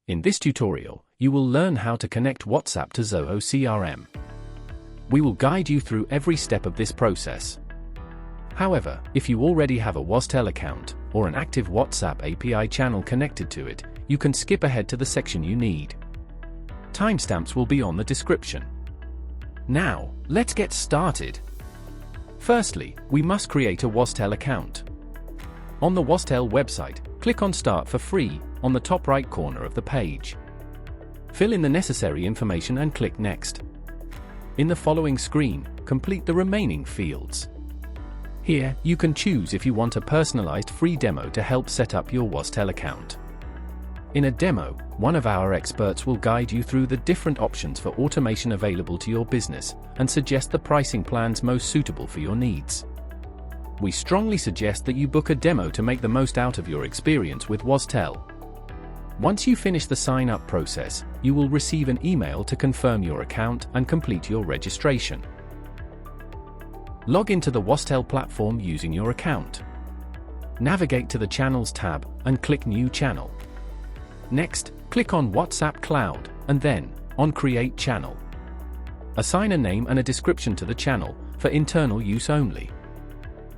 In this tutorial, you will learn how to connect WhatsApp to Zoho CRM. We will guide you through every step of this process. However, if you already have a WOZTELL account, or an active WhatsApp API channel connected to it, you can skip ahead to the section you need. Timestamps will be on the description. Now, let's get started. Firstly, we must create a WOZTELL account. On the WOZTELL website, click on Start for free, on the top right corner of the page. Fill in the necessary information and click Next. In the following screen, complete the remaining fields. Here, you can choose if you want a personalized free demo to help set up your WOZTELL account. In a demo, one of our experts will guide you through the different options for automation available to your business and suggest the pricing plans most suitable for your needs. We strongly suggest that you book a demo to make the most out of your experience with WOZTELL. Once you finish the sign-up process, you will receive an email to confirm your account and complete your registration. Log into the WOZTELL platform using your account. Navigate to the Channels tab and click New Channel. Next, click on WhatsApp Cloud, and then on Create Channel. Assign a name and a description to the channel, for internal use only.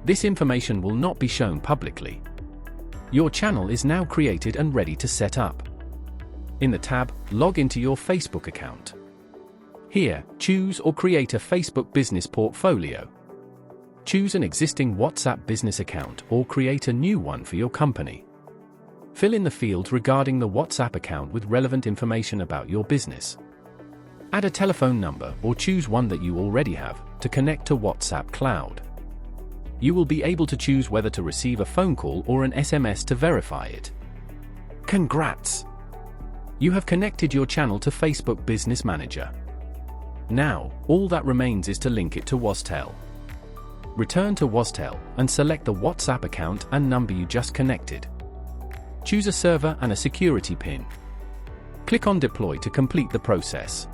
This information will not be shown publicly. Your channel is now created and ready to set up. In the tab, log into your Facebook account. Here, choose or create a Facebook business portfolio. Choose an existing WhatsApp business account or create a new one for your company. Fill in the fields regarding the WhatsApp account with relevant information about your business. Add a telephone number or choose one that you already have to connect to WhatsApp Cloud. You will be able to choose whether to receive a phone call or an SMS to verify it. Congrats! You have connected your channel to Facebook Business Manager. Now, all that remains is to link it to WOZTELL. Return to WOZTELL and select the WhatsApp account and number you just connected. Choose a server and a security PIN. Click on Deploy to complete the process.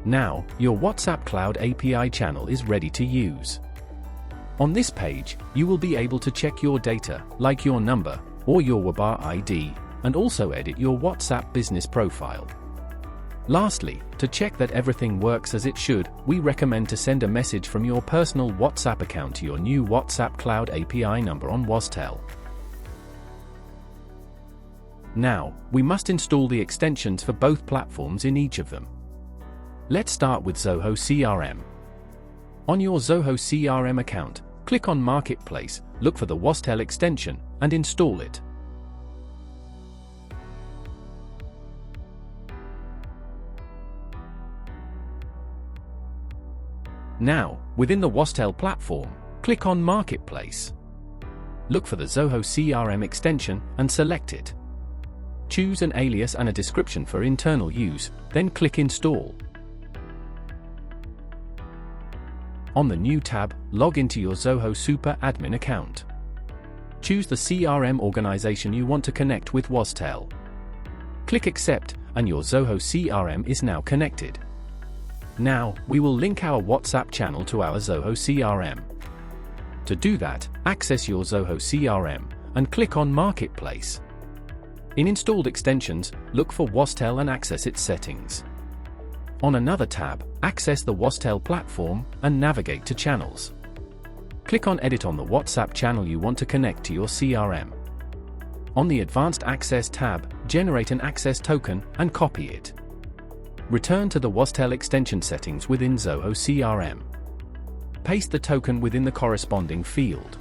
Now, your WhatsApp Cloud API channel is ready to use. On this page, you will be able to check your data, like your number, or your WABA ID, and also edit your WhatsApp business profile. Lastly, to check that everything works as it should, we recommend to send a message from your personal WhatsApp account to your new WhatsApp Cloud API number on WOZTELL. Now, we must install the extensions for both platforms in each of them. Let's start with Zoho CRM. On your Zoho CRM account, click on Marketplace, look for the WOZTELL extension, and install it. Now, within the WOZTELL platform, click on Marketplace. Look for the Zoho CRM extension and select it. Choose an alias and a description for internal use, then click Install. On the New tab, log into your Zoho Super Admin account. Choose the CRM organization you want to connect with WOZTELL. Click Accept, and your Zoho CRM is now connected. Now, we will link our WhatsApp channel to our Zoho CRM. To do that, access your Zoho CRM, and click on Marketplace. In Installed Extensions, look for WOZTELL and access its settings. On another tab, access the WOZTELL platform, and navigate to Channels. Click on Edit on the WhatsApp channel you want to connect to your CRM. On the Advanced Access tab, generate an access token, and copy it. Return to the WOZTELL extension settings within Zoho CRM. Paste the token within the corresponding field.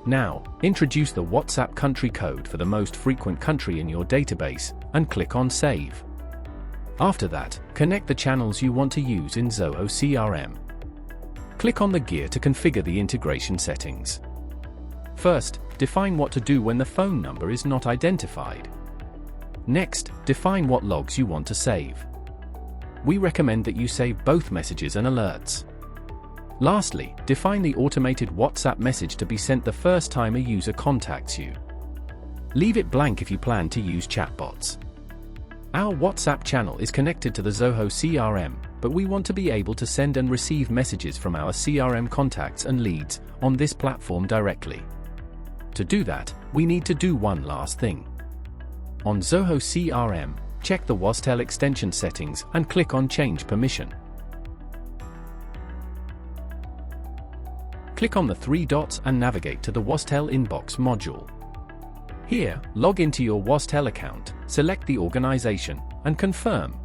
Now, introduce the WhatsApp country code for the most frequent country in your database, and click on Save. After that, connect the channels you want to use in Zoho CRM. Click on the gear to configure the integration settings. First, define what to do when the phone number is not identified. Next, define what logs you want to save. We recommend that you save both messages and alerts. Lastly, define the automated WhatsApp message to be sent the first time a user contacts you. Leave it blank if you plan to use chatbots. Our WhatsApp channel is connected to the Zoho CRM, but we want to be able to send and receive messages from our CRM contacts and leads on this platform directly. To do that, we need to do one last thing. On Zoho CRM, check the WOZTELL extension settings and click on Change Permission. Click on the three dots and navigate to the WOZTELL Inbox module. Here, log into your WOZTELL account, select the organization, and confirm.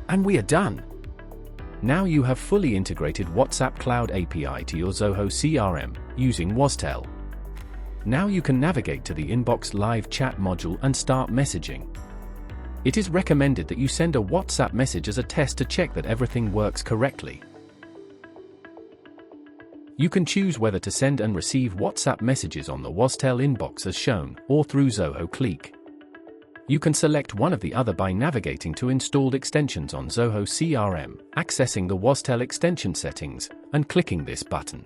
And we are done! Now you have fully integrated WhatsApp Cloud API to your Zoho CRM using WOZTELL. Now you can navigate to the Inbox Live Chat module and start messaging. It is recommended that you send a WhatsApp message as a test to check that everything works correctly. You can choose whether to send and receive WhatsApp messages on the WOZTELL inbox as shown, or through Zoho Click. You can select one or the other by navigating to installed extensions on Zoho CRM, accessing the WOZTELL extension settings, and clicking this button.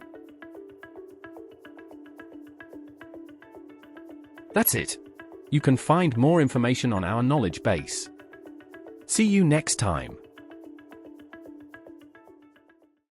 That's it. You can find more information on our knowledge base. See you next time.